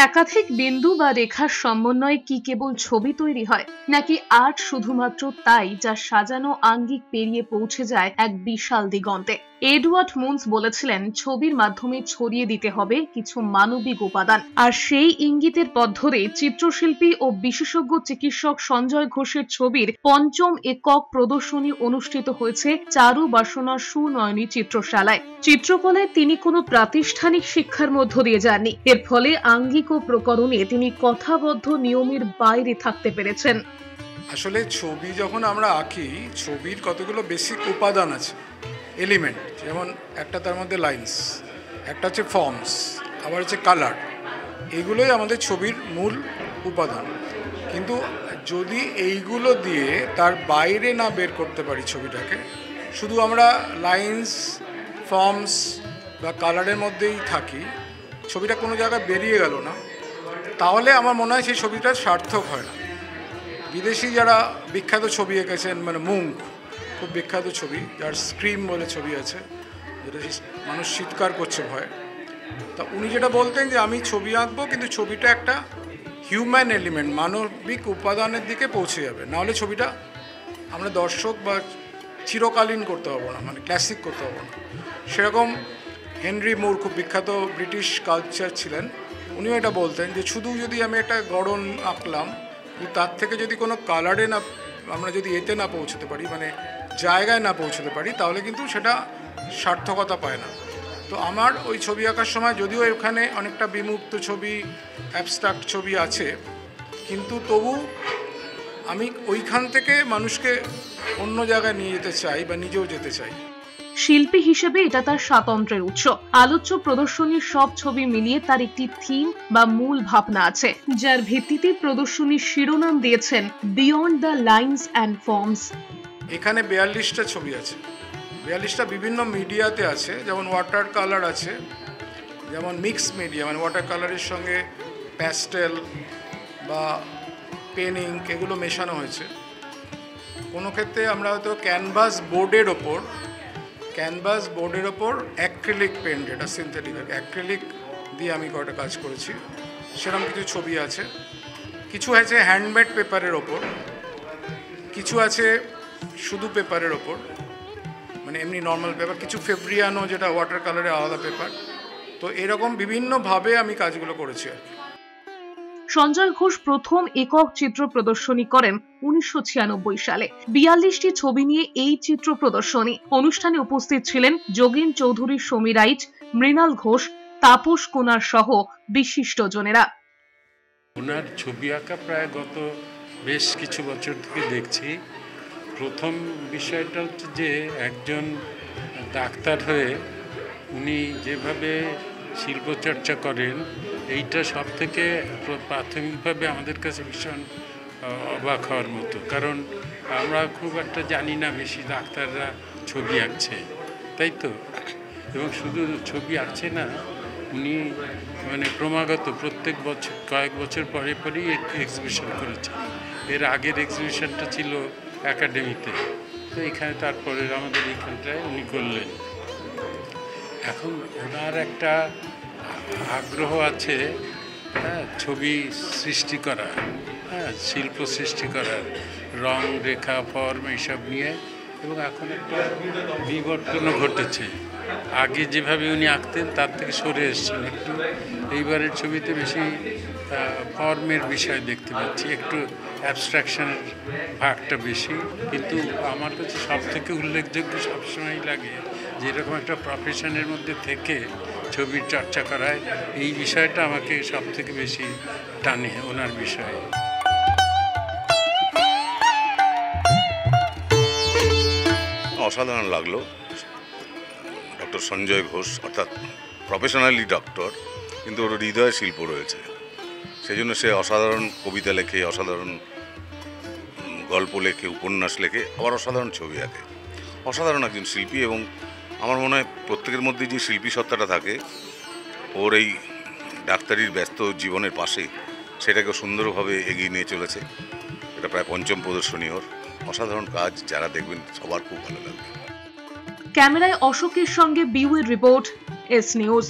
একাধিক বিন্দু বা রেখার সমন্বয়ে কি কেবল ছবি তৈরি হয়, নাকি আর্ট শুধুমাত্র তাই যা সাজানো আঙ্গিক পেরিয়ে পৌঁছে যায় এক বিশাল দিগন্তে? এডওয়ার্ড মুনস বলেছিলেন, ছবির মাধ্যমে ছড়িয়ে দিতে হবে কিছু মানবিক উপাদান। আর সেই ইঙ্গিতের পথ ধরে চিত্রশিল্পী ও বিশেষজ্ঞ চিকিৎসক সঞ্জয় ঘোষের ছবির পঞ্চম একক প্রদর্শনী অনুষ্ঠিত হয়েছে চারুবাসনা সুনয়নী চিত্রশালায়। চিত্রকলায় তিনি কোনো প্রাতিষ্ঠানিক শিক্ষার মধ্য দিয়ে যাননি। এর ফলে আঙ্গিক ও প্রকরণে তিনি কথাবদ্ধ নিয়মের বাইরে থাকতে পেরেছেন। আসলে ছবি যখন আমরা আঁকি, ছবির কতগুলো বেসিক উপাদান আছে, এলিমেন্ট। যেমন একটা তার মধ্যে লাইন্স, একটা হচ্ছে ফর্মস, আবার হচ্ছে কালার। এইগুলোই আমাদের ছবির মূল উপাদান। কিন্তু যদি এইগুলো দিয়ে তার বাইরে না বের করতে পারি ছবিটাকে, শুধু আমরা লাইন্স, ফর্মস বা কালারের মধ্যেই থাকি, ছবিটা কোনো জায়গায় বেরিয়ে গেল না, তাহলে আমার মনে হয় সেই ছবিটা সার্থক হয় না। বিদেশি যারা বিখ্যাত ছবি এঁকেছেন, মানে মুঙ্ক খুব বিখ্যাত ছবি, যার স্ক্রিম বলে ছবি আছে, যেটা মানুষ চিৎকার করছে ভয়, তা উনি যেটা বলতেন যে আমি ছবি আঁকবো কিন্তু ছবিটা একটা হিউম্যান এলিমেন্ট, মানবিক উপাদানের দিকে পৌঁছে যাবে, নাহলে ছবিটা আমরা দর্শক বা চিরকালীন করতে পারবো না, মানে ক্লাসিক করতে পারবো না। সেরকম হেনরি মুর খুব বিখ্যাত ব্রিটিশ কালচার ছিলেন, উনিও এটা বলতেন যে শুধু যদি আমি একটা গড়ন আঁকলাম, তার থেকে যদি কোনো কালারে না, আমরা যদি এতে না পৌঁছতে পারি, মানে জায়গায় না পৌঁছতে পারি, তাহলে কিন্তু সেটা সার্থকতা পায় না। তো আমার ওই ছবি আঁকার সময় যদিও এখানে অনেকটা বিমুক্ত ছবি, অ্যাবস্ট্রাক্ট ছবি আছে, কিন্তু তবু আমি ওইখান থেকে মানুষকে অন্য জায়গায় নিয়ে যেতে চাই বা নিজেও যেতে চাই। শিল্পী হিসেবে এটা তার স্বাতন্ত্র্যের উৎস। আলোচ্য প্রদর্শনীর সব ছবি মিলিয়ে তার একটি থিম বা মূল ভাবনা আছে, যার ভিত্তিতে প্রদর্শনীর শিরোনাম দিয়েছেন beyond the lines and forms. এখানে 42টা ছবি আছে, 42টা বিভিন্ন মিডিয়াতে আছে। যেমন ওয়াটার কালার আছে, যেমন মিক্স মিডিয়া, মানে ওয়াটার কালারের সঙ্গে প্যাস্টেল বা পেন ইঙ্ক এগুলো মেশানো হয়েছে। কোনো ক্ষেত্রে আমরা হয়তো ক্যানভাস বোর্ডের ওপর অ্যাক্রিলিক পেন্ট, যেটা সিনথেটিক অ্যাক্রিলিক দিয়ে আমি কয়েকটা কাজ করেছি, সেরকম কিছু ছবি আছে। কিছু আছে হ্যান্ডমেড পেপারের ওপর, কিছু আছে শুধু পেপারের ওপর, মানে এমনি নর্মাল পেপার, কিছু ফেব্রিয়ানো যেটা ওয়াটার কালারের আলাদা পেপার। তো এরকম বিভিন্নভাবে আমি কাজগুলো করেছি আর কি। সঞ্জয় ঘোষ প্রথম একক চিত্র প্রদর্শনী করেন 1996 সালে। 42টি ছবি নিয়ে এই চিত্র প্রদর্শনী। অনুষ্ঠানে উপস্থিত ছিলেন যোগেন চৌধুরী, সমীরাইট, মৃণাল ঘোষ, তাপস কুনার সহ বিশিষ্টজনেরা। ওনার ছবি আঁকা প্রায় গত বেশ কিছু বছর থেকে দেখছি। প্রথম বিষয়টা হচ্ছে যে একজন ডাক্তার হয়ে উনি যেভাবে শিল্পচর্চা করেন, এইটা সব থেকে প্রাথমিকভাবে আমাদের কাছে ভীষণ অবাক হওয়ার মতো। কারণ আমরা খুব একটা জানি না বেশি ডাক্তাররা ছবি আঁকছে, তাই তো। এবং শুধু ছবি আঁকছে না, উনি মানে ক্রমাগত প্রত্যেক বছর কয়েক বছর পরে পরেই এক্সিবিশন করেছেন। এর আগের এক্সিবিশনটা ছিল একাডেমিতে, তো এখানে তারপরে আমাদের এইখানটায় উনি করলেন। এখন ওনার একটা আগ্রহ আছে ছবি সৃষ্টি করা, শিল্প সৃষ্টি করার, রং, রেখা, ফর্ম এইসব নিয়ে। এবং এখন একটা বিবর্তনও ঘটেছে। আগে যেভাবে উনি আঁকতেন তার থেকে সরে এসছেন একটু। এইবারের ছবিতে বেশি ফর্মের বিষয় দেখতে পাচ্ছি, একটু অ্যাবস্ট্রাকশনের ভাগটা বেশি। কিন্তু আমার কাছে সব থেকে উল্লেখযোগ্য সবসময়ই লাগে যে এরকম একটা প্রফেশনের মধ্যে থেকে ছবির চর্চা করায়, এই বিষয়টা আমাকে সব থেকে বেশি টানে ওনার বিষয়ে। অসাধারণ লাগলো। ডক্টর সঞ্জয় ঘোষ অর্থাৎ প্রফেশনালি ডক্টর, কিন্তু ওর হৃদয়ে শিল্প রয়েছে, সেই জন্য সে অসাধারণ কবিতা লেখে, অসাধারণ গল্প লেখে, উপন্যাস লেখে, আবার অসাধারণ ছবি আঁকে। অসাধারণ একজন শিল্পী। এবং আমার মনে হয় প্রত্যেকের মধ্যে যে শিল্পী সত্তাটা থাকে, ওর এই ডাক্তারির ব্যস্ত জীবনের পাশে সেটাকে সুন্দরভাবে এগিয়ে নিয়ে চলেছে। এটা প্রায় পঞ্চম প্রদর্শনী ওর। অসাধারণ কাজ, যারা দেখবেন সবার খুব ভালো লাগবে। ক্যামেরায় অশোকের সঙ্গে বিউয়ের রিপোর্ট, এস নিউজ।